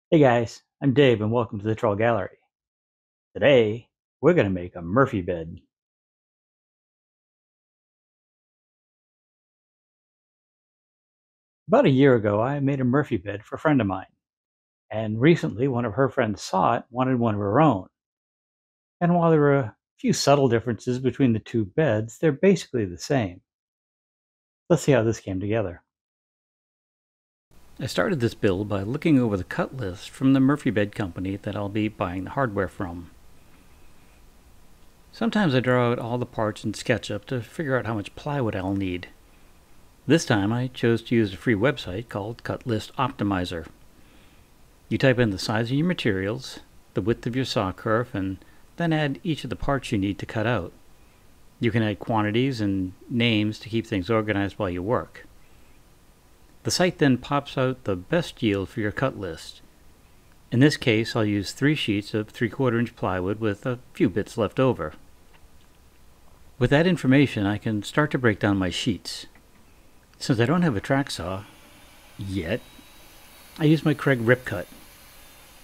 Hey guys, I'm Dave and welcome to the Trull Gallery. Today, we're going to make a Murphy bed. About a year ago, I made a Murphy bed for a friend of mine, and recently one of her friends saw it and wanted one of her own. And while there were a few subtle differences between the two beds, they're basically the same. Let's see how this came together. I started this build by looking over the cut list from the Murphy bed company that I'll be buying the hardware from. Sometimes I draw out all the parts in SketchUp to figure out how much plywood I'll need. This time I chose to use a free website called Cut List Optimizer. You type in the size of your materials, the width of your saw curve, and then add each of the parts you need to cut out. You can add quantities and names to keep things organized while you work. The site then pops out the best yield for your cut list. In this case, I'll use 3 sheets of 3/4 inch plywood with a few bits left over. With that information, I can start to break down my sheets. Since I don't have a track saw yet, I use my Kreg rip cut.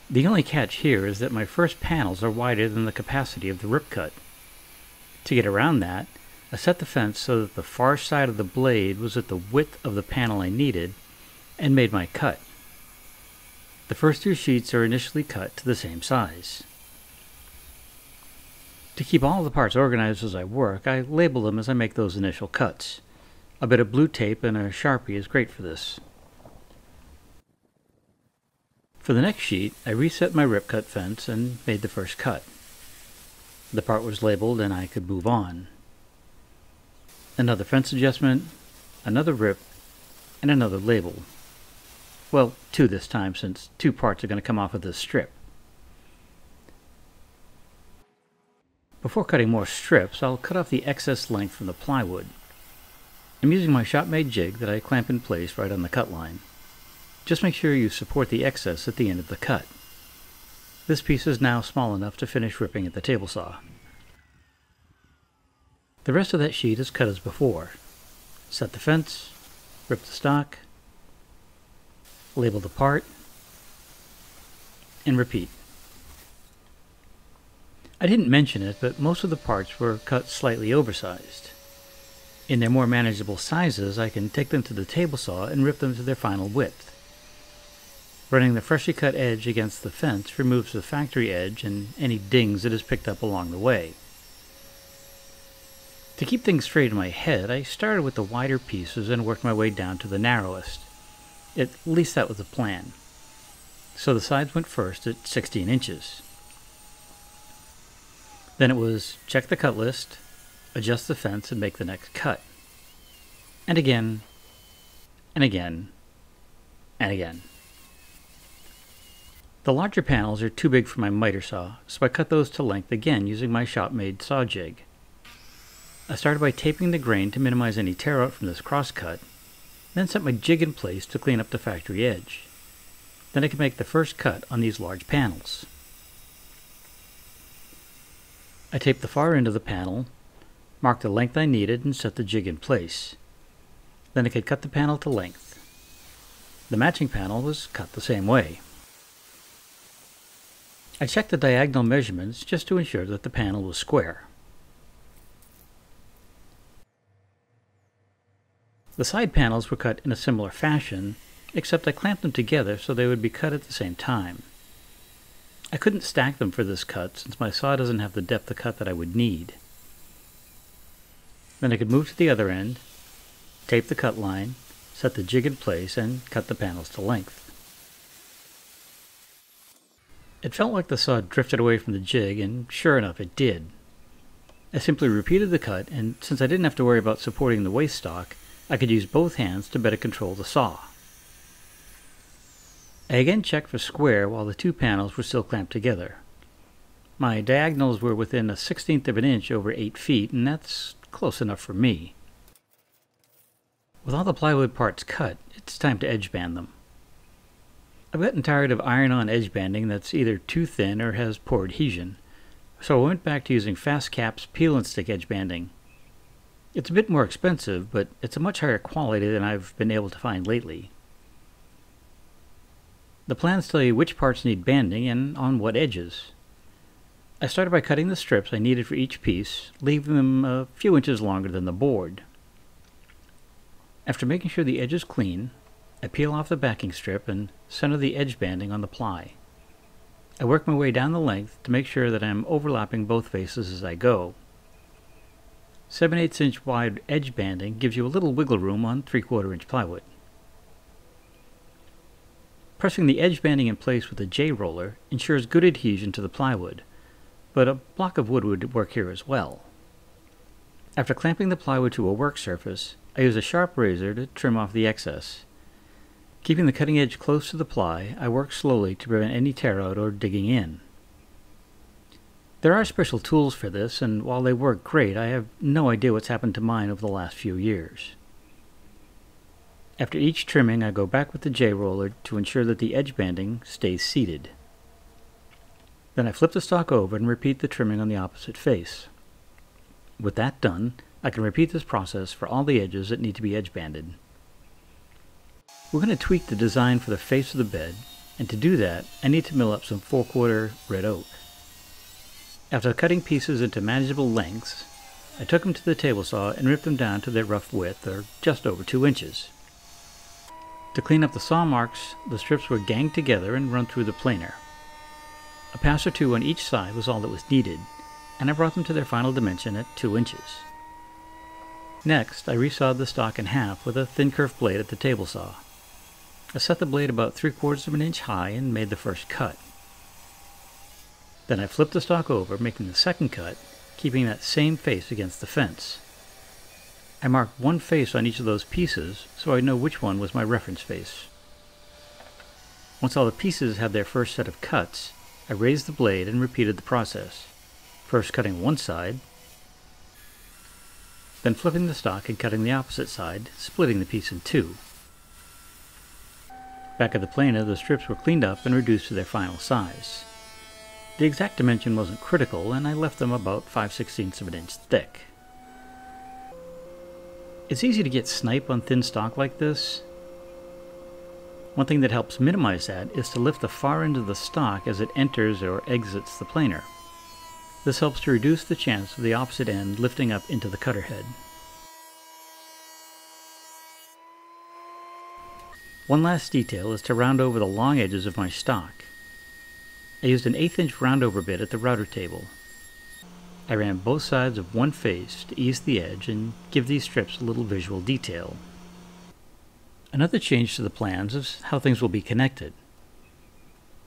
The only catch here is that my first panels are wider than the capacity of the rip cut. To get around that, I set the fence so that the far side of the blade was at the width of the panel I needed, and made my cut. The first 2 sheets are initially cut to the same size. To keep all the parts organized as I work, I label them as I make those initial cuts. A bit of blue tape and a Sharpie is great for this. For the next sheet, I reset my rip cut fence and made the first cut. The part was labeled and I could move on. Another fence adjustment, another rip, and another label. Well, 2 this time since 2 parts are going to come off of this strip. Before cutting more strips, I'll cut off the excess length from the plywood. I'm using my shop-made jig that I clamp in place right on the cut line. Just make sure you support the excess at the end of the cut. This piece is now small enough to finish ripping at the table saw. The rest of that sheet is cut as before. Set the fence, rip the stock, label the part, and repeat. I didn't mention it, but most of the parts were cut slightly oversized. In their more manageable sizes, I can take them to the table saw and rip them to their final width. Running the freshly cut edge against the fence removes the factory edge and any dings it has picked up along the way. To keep things straight in my head, I started with the wider pieces and worked my way down to the narrowest. At least that was the plan. So the sides went first at 16 inches. Then it was check the cut list, adjust the fence, and make the next cut. And again, and again, and again. The larger panels are too big for my miter saw, so I cut those to length again using my shop-made saw jig. I started by taping the grain to minimize any tear out from this cross-cut, then set my jig in place to clean up the factory edge. Then I could make the first cut on these large panels. I taped the far end of the panel, marked the length I needed, and set the jig in place. Then I could cut the panel to length. The matching panel was cut the same way. I checked the diagonal measurements just to ensure that the panel was square. The side panels were cut in a similar fashion, except I clamped them together so they would be cut at the same time. I couldn't stack them for this cut since my saw doesn't have the depth of cut that I would need. Then I could move to the other end, tape the cut line, set the jig in place, and cut the panels to length. It felt like the saw drifted away from the jig, and sure enough it did. I simply repeated the cut, and since I didn't have to worry about supporting the waste stock, I could use both hands to better control the saw. I again checked for square while the 2 panels were still clamped together. My diagonals were within a 1/16 of an inch over 8 feet, and that's close enough for me. With all the plywood parts cut, it's time to edge band them. I've gotten tired of iron-on edge banding that's either too thin or has poor adhesion, so I went back to using Fast Cap's peel and stick edge banding. It's a bit more expensive, but it's a much higher quality than I've been able to find lately. The plans tell you which parts need banding and on what edges. I started by cutting the strips I needed for each piece, leaving them a few inches longer than the board. After making sure the edge is clean, I peel off the backing strip and center the edge banding on the ply. I work my way down the length to make sure that I am overlapping both faces as I go. 7/8 inch wide edge banding gives you a little wiggle room on 3/4 inch plywood. Pressing the edge banding in place with a J-roller ensures good adhesion to the plywood, but a block of wood would work here as well. After clamping the plywood to a work surface, I use a sharp razor to trim off the excess. Keeping the cutting edge close to the ply, I work slowly to prevent any tear out or digging in. There are special tools for this, and while they work great, I have no idea what's happened to mine over the last few years. After each trimming, I go back with the J-roller to ensure that the edge banding stays seated. Then I flip the stock over and repeat the trimming on the opposite face. With that done, I can repeat this process for all the edges that need to be edge banded. We're going to tweak the design for the face of the bed, and to do that, I need to mill up some 4/4 red oak. After cutting pieces into manageable lengths, I took them to the table saw and ripped them down to their rough width, or just over 2 inches. To clean up the saw marks, the strips were ganged together and run through the planer. A pass or two on each side was all that was needed, and I brought them to their final dimension at 2 inches. Next, I resawed the stock in half with a thin curved blade at the table saw. I set the blade about 3/4 inch high and made the first cut. Then I flipped the stock over, making the second cut, keeping that same face against the fence. I marked one face on each of those pieces so I know which one was my reference face. Once all the pieces had their first set of cuts, I raised the blade and repeated the process, first cutting one side, then flipping the stock and cutting the opposite side, splitting the piece in two. Back at the planer, the strips were cleaned up and reduced to their final size. The exact dimension wasn't critical, and I left them about 5/16 of an inch thick. It's easy to get snipe on thin stock like this. One thing that helps minimize that is to lift the far end of the stock as it enters or exits the planer. This helps to reduce the chance of the opposite end lifting up into the cutter head. One last detail is to round over the long edges of my stock. I used an 1/8 inch roundover bit at the router table. I ran both sides of one face to ease the edge and give these strips a little visual detail. Another change to the plans is how things will be connected.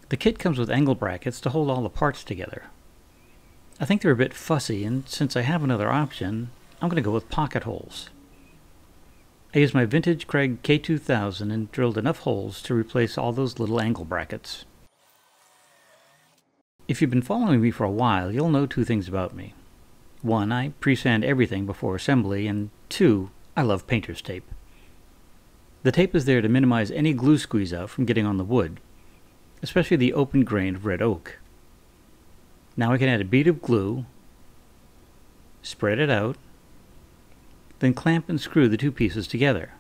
The kit comes with angle brackets to hold all the parts together. I think they're a bit fussy, and since I have another option, I'm going to go with pocket holes. I used my vintage Kreg K2000 and drilled enough holes to replace all those little angle brackets. If you've been following me for a while, you'll know two things about me. One, I pre-sand everything before assembly, and two, I love painter's tape. The tape is there to minimize any glue squeeze out from getting on the wood, especially the open grain of red oak. Now I can add a bead of glue, spread it out, then clamp and screw the two pieces together.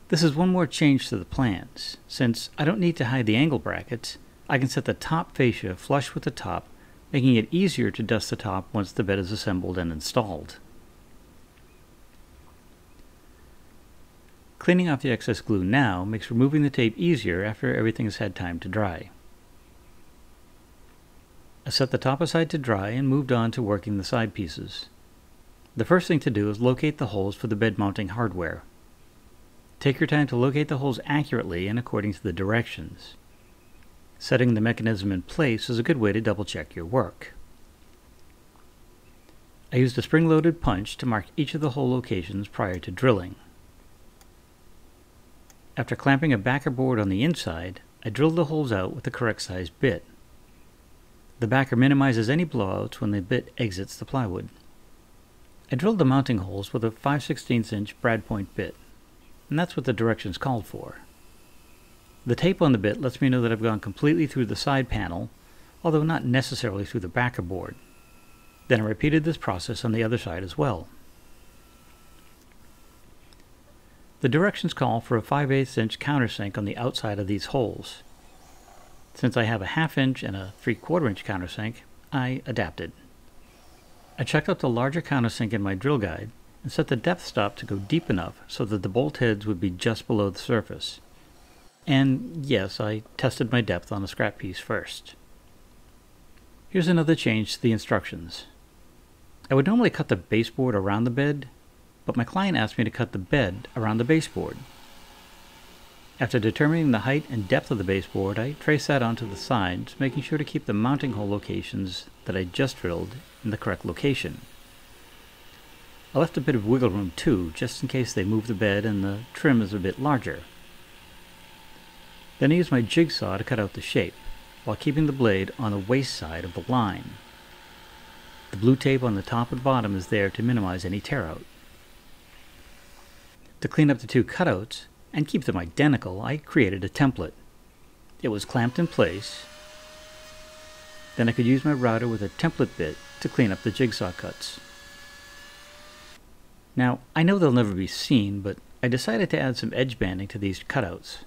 This is one more change to the plans. Since I don't need to hide the angle brackets, I can set the top fascia flush with the top, making it easier to dust the top once the bed is assembled and installed. Cleaning off the excess glue now makes removing the tape easier after everything has had time to dry. I set the top aside to dry and moved on to working the side pieces. The first thing to do is locate the holes for the bed mounting hardware. Take your time to locate the holes accurately and according to the directions. Setting the mechanism in place is a good way to double check your work. I used a spring-loaded punch to mark each of the hole locations prior to drilling. After clamping a backer board on the inside, I drilled the holes out with the correct size bit. The backer minimizes any blowouts when the bit exits the plywood. I drilled the mounting holes with a 5/16 inch brad point bit, and that's what the directions called for. The tape on the bit lets me know that I've gone completely through the side panel, although not necessarily through the backer board. Then I repeated this process on the other side as well. The directions call for a 5/8 inch countersink on the outside of these holes. Since I have a 1/2 inch and a 3/4 inch countersink, I adapted. I checked out the larger countersink in my drill guide and set the depth stop to go deep enough so that the bolt heads would be just below the surface. And yes, I tested my depth on a scrap piece first. Here's another change to the instructions. I would normally cut the baseboard around the bed, but my client asked me to cut the bed around the baseboard. After determining the height and depth of the baseboard, I traced that onto the sides, making sure to keep the mounting hole locations that I just drilled in the correct location. I left a bit of wiggle room too, just in case they move the bed and the trim is a bit larger. Then I used my jigsaw to cut out the shape, while keeping the blade on the waste side of the line. The blue tape on the top and bottom is there to minimize any tear out. To clean up the two cutouts, and keep them identical, I created a template. It was clamped in place. Then I could use my router with a template bit to clean up the jigsaw cuts. Now, I know they'll never be seen, but I decided to add some edge banding to these cutouts.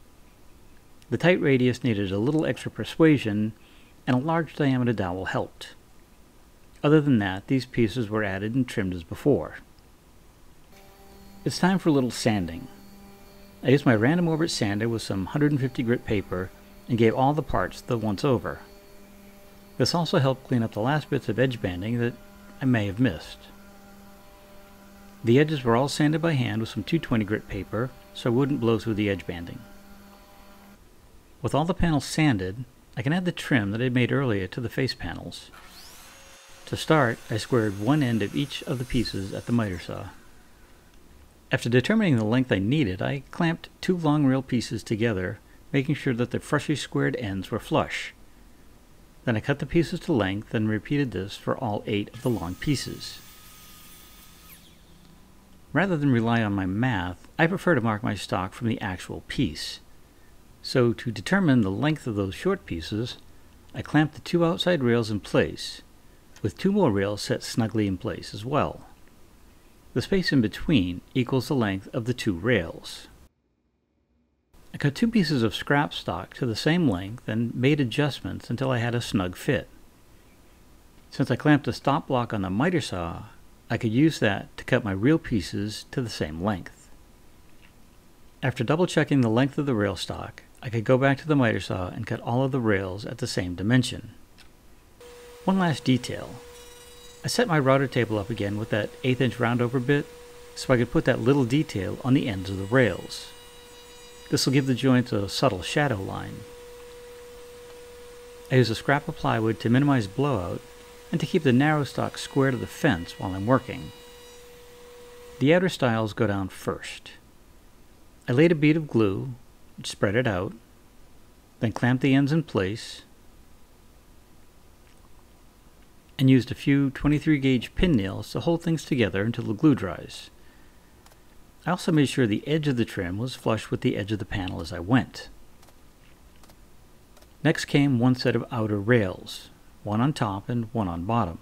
The tight radius needed a little extra persuasion, and a large diameter dowel helped. Other than that, these pieces were added and trimmed as before. It's time for a little sanding. I used my random orbit sander with some 150 grit paper and gave all the parts the once over. This also helped clean up the last bits of edge banding that I may have missed. The edges were all sanded by hand with some 220 grit paper so I wouldn't blow through the edge banding. With all the panels sanded, I can add the trim that I made earlier to the face panels. To start, I squared one end of each of the pieces at the miter saw. After determining the length I needed, I clamped two long rail pieces together, making sure that the freshly squared ends were flush. Then I cut the pieces to length and repeated this for all 8 of the long pieces. Rather than rely on my math, I prefer to mark my stock from the actual piece. So to determine the length of those short pieces, I clamped the 2 outside rails in place, with 2 more rails set snugly in place as well. The space in between equals the length of the 2 rails. I cut 2 pieces of scrap stock to the same length and made adjustments until I had a snug fit. Since I clamped a stop block on the miter saw, I could use that to cut my real pieces to the same length. After double checking the length of the rail stock, I could go back to the miter saw and cut all of the rails at the same dimension. One last detail. I set my router table up again with that 1/8 inch roundover bit so I could put that little detail on the ends of the rails. This will give the joints a subtle shadow line. I use a scrap of plywood to minimize blowout and to keep the narrow stock square to the fence while I'm working. The outer stiles go down first. I laid a bead of glue, spread it out, then clamped the ends in place, and used a few 23 gauge pin nails to hold things together until the glue dries. I also made sure the edge of the trim was flush with the edge of the panel as I went. Next came one set of outer rails, one on top and one on bottom,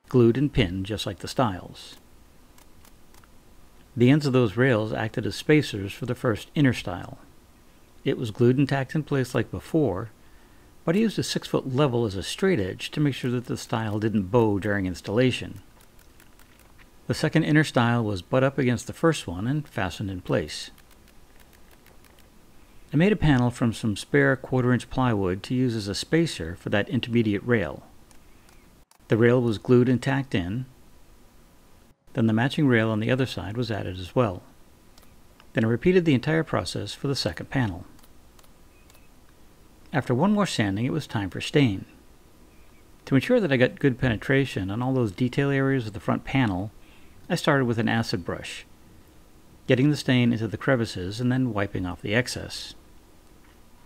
glued and pinned just like the stiles. The ends of those rails acted as spacers for the first inner stile. It was glued and tacked in place like before, but I used a 6-foot level as a straight edge to make sure that the stile didn't bow during installation. The second inner stile was butt up against the first one and fastened in place. I made a panel from some spare 1/4 inch plywood to use as a spacer for that intermediate rail. The rail was glued and tacked in. Then the matching rail on the other side was added as well. Then I repeated the entire process for the second panel. After one more sanding, it was time for stain. To ensure that I got good penetration on all those detail areas of the front panel, I started with an acid brush, getting the stain into the crevices and then wiping off the excess.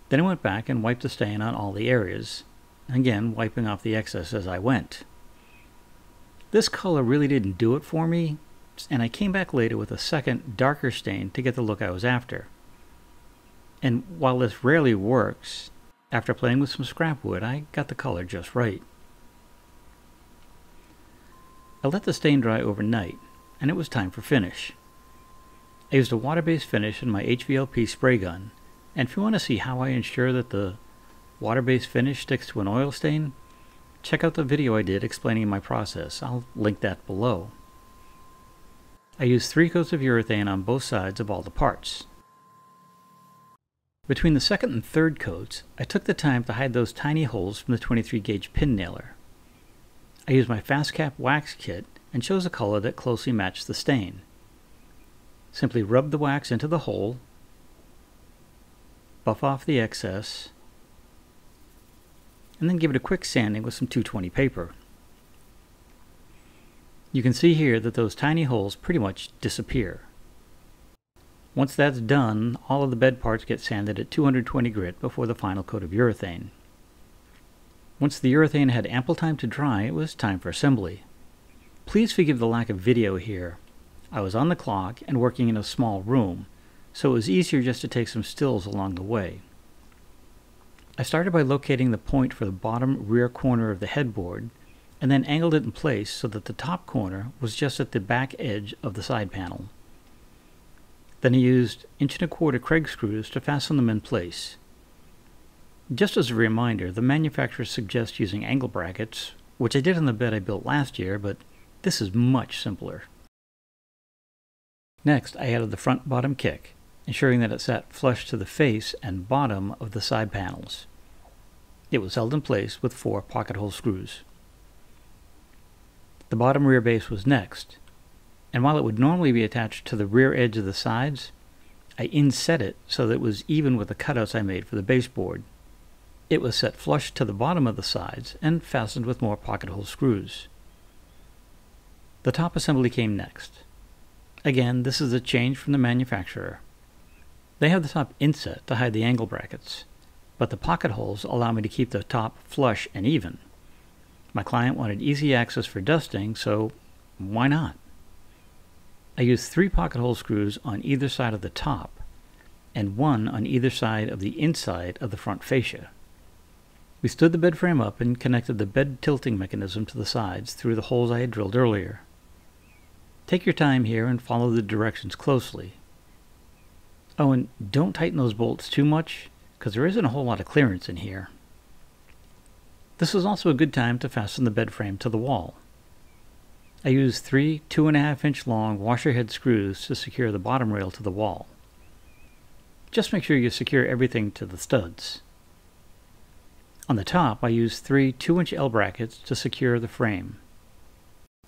Then I went back and wiped the stain on all the areas, again wiping off the excess as I went. This color really didn't do it for me, and I came back later with a second, darker stain to get the look I was after. And while this rarely works, after playing with some scrap wood, I got the color just right. I let the stain dry overnight, and it was time for finish. I used a water-based finish in my HVLP spray gun, and if you want to see how I ensure that the water-based finish sticks to an oil stain, check out the video I did explaining my process. I'll link that below. I used 3 coats of urethane on both sides of all the parts. Between the second and third coats, I took the time to hide those tiny holes from the 23 gauge pin nailer. I used my fast cap wax kit and chose a color that closely matched the stain. Simply rub the wax into the hole, buff off the excess, and then give it a quick sanding with some 220 paper. You can see here that those tiny holes pretty much disappear. Once that's done, all of the bed parts get sanded at 220 grit before the final coat of urethane. Once the urethane had ample time to dry, it was time for assembly. Please forgive the lack of video here. I was on the clock and working in a small room, so it was easier just to take some stills along the way. I started by locating the point for the bottom rear corner of the headboard, and then angled it in place so that the top corner was just at the back edge of the side panel. Then I used 1¼ inch Kreg screws to fasten them in place. Just as a reminder, the manufacturer suggests using angle brackets, which I did on the bed I built last year, but this is much simpler. Next, I added the front-bottom kick, ensuring that it sat flush to the face and bottom of the side panels. It was held in place with 4 pocket hole screws. The bottom rear base was next, and while it would normally be attached to the rear edge of the sides, I inset it so that it was even with the cutouts I made for the baseboard. It was set flush to the bottom of the sides and fastened with more pocket hole screws. The top assembly came next. Again, this is a change from the manufacturer. They have the top inset to hide the angle brackets, but the pocket holes allow me to keep the top flush and even. My client wanted easy access for dusting, so why not? I used 3 pocket hole screws on either side of the top, and 1 on either side of the inside of the front fascia. We stood the bed frame up and connected the bed tilting mechanism to the sides through the holes I had drilled earlier. Take your time here and follow the directions closely. Oh, and don't tighten those bolts too much, because there isn't a whole lot of clearance in here. This is also a good time to fasten the bed frame to the wall. I used 3 2½ inch long washer head screws to secure the bottom rail to the wall. Just make sure you secure everything to the studs. On the top, I used 3 2-inch L brackets to secure the frame.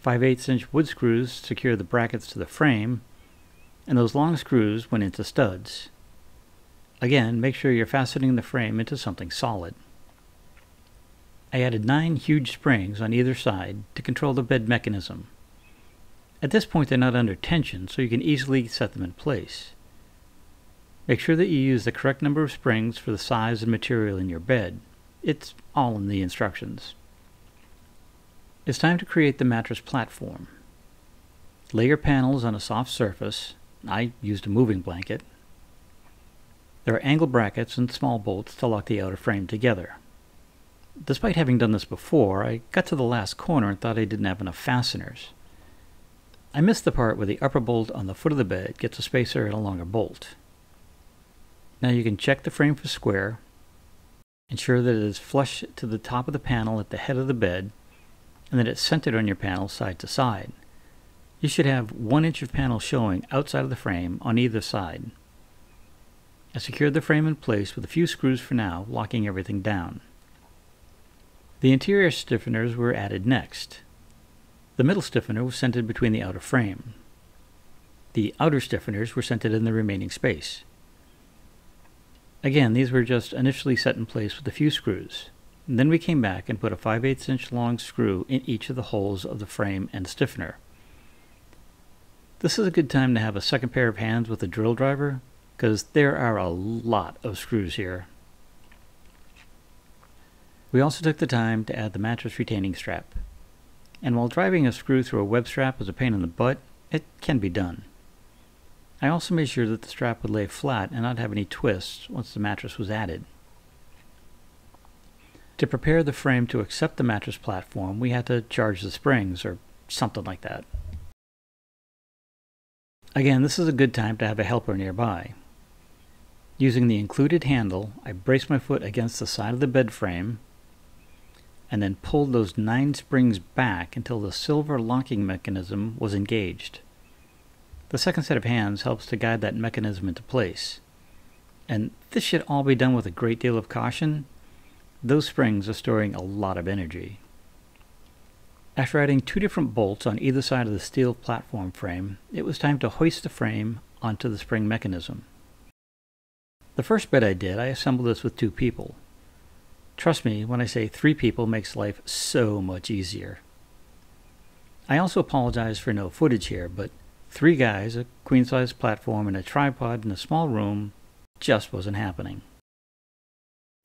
5/8 inch wood screws secure the brackets to the frame, and those long screws went into studs. Again, make sure you're fastening the frame into something solid. I added 9 huge springs on either side to control the bed mechanism. At this point they're not under tension, so you can easily set them in place. Make sure that you use the correct number of springs for the size and material in your bed. It's all in the instructions. It's time to create the mattress platform. Lay your panels on a soft surface. I used a moving blanket. There are angle brackets and small bolts to lock the outer frame together. Despite having done this before, I got to the last corner and thought I didn't have enough fasteners. I missed the part where the upper bolt on the foot of the bed gets a spacer and a longer bolt. Now you can check the frame for square, ensure that it is flush to the top of the panel at the head of the bed, and that it's centered on your panel side to side. You should have 1 inch of panel showing outside of the frame on either side. I secured the frame in place with a few screws for now, locking everything down. The interior stiffeners were added next. The middle stiffener was centered between the outer frame. The outer stiffeners were centered in the remaining space. Again, these were just initially set in place with a few screws. And then we came back and put a 5/8 inch long screw in each of the holes of the frame and stiffener. This is a good time to have a second pair of hands with a drill driver, because there are a lot of screws here. We also took the time to add the mattress retaining strap. And while driving a screw through a web strap is a pain in the butt, it can be done. I also made sure that the strap would lay flat and not have any twists once the mattress was added. To prepare the frame to accept the mattress platform, we had to charge the springs, or something like that. Again, this is a good time to have a helper nearby. Using the included handle, I braced my foot against the side of the bed frame and then pulled those 9 springs back until the silver locking mechanism was engaged. The second set of hands helps to guide that mechanism into place. And this should all be done with a great deal of caution. Those springs are storing a lot of energy. After adding 2 different bolts on either side of the steel platform frame, it was time to hoist the frame onto the spring mechanism. The first bed I did, I assembled this with 2 people. Trust me when I say 3 people makes life so much easier. I also apologize for no footage here, but 3 guys, a queen-size platform, and a tripod in a small room just wasn't happening.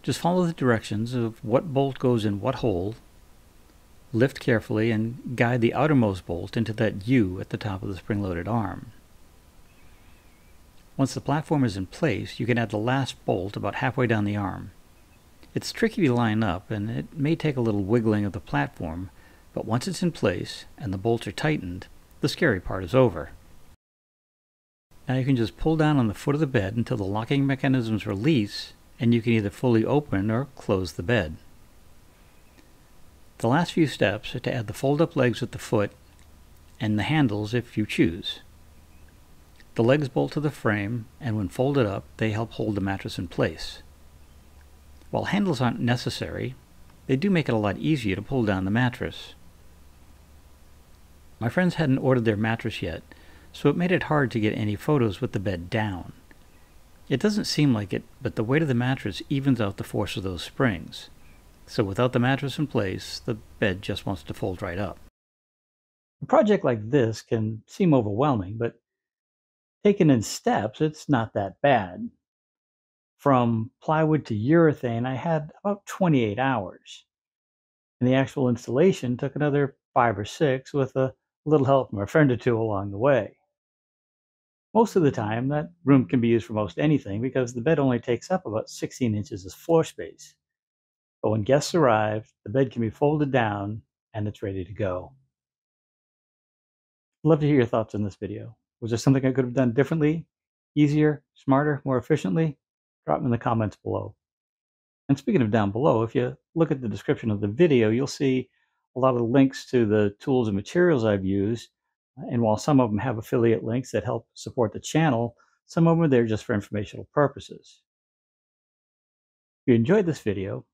Just follow the directions of what bolt goes in what hole, lift carefully, and guide the outermost bolt into that U at the top of the spring-loaded arm. Once the platform is in place, you can add the last bolt about halfway down the arm. It's tricky to line up, and it may take a little wiggling of the platform, but once it's in place and the bolts are tightened, the scary part is over. Now you can just pull down on the foot of the bed until the locking mechanisms release, and you can either fully open or close the bed. The last few steps are to add the fold-up legs at the foot and the handles if you choose. The legs bolt to the frame, and when folded up, they help hold the mattress in place. While handles aren't necessary, they do make it a lot easier to pull down the mattress. My friends hadn't ordered their mattress yet, so it made it hard to get any photos with the bed down. It doesn't seem like it, but the weight of the mattress evens out the force of those springs. So without the mattress in place, the bed just wants to fold right up. A project like this can seem overwhelming, but taken in steps, it's not that bad. From plywood to urethane, I had about 28 hours. And the actual installation took another 5 or 6 with a little help from a friend or 2 along the way. Most of the time, that room can be used for most anything because the bed only takes up about 16 inches of floor space. But when guests arrive, the bed can be folded down and it's ready to go. I'd love to hear your thoughts on this video. Was there something I could have done differently, easier, smarter, more efficiently? Drop them in the comments below. And speaking of down below, if you look at the description of the video, you'll see a lot of links to the tools and materials I've used. And while some of them have affiliate links that help support the channel, some of them are there just for informational purposes. If you enjoyed this video,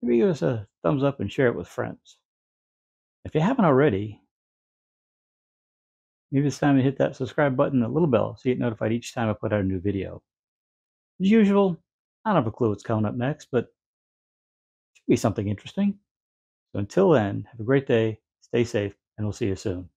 maybe give us a thumbs up and share it with friends. If you haven't already, maybe it's time to hit that subscribe button and the little bell so you get notified each time I put out a new video. As usual, I don't have a clue what's coming up next, but it should be something interesting. So until then, have a great day, stay safe, and we'll see you soon.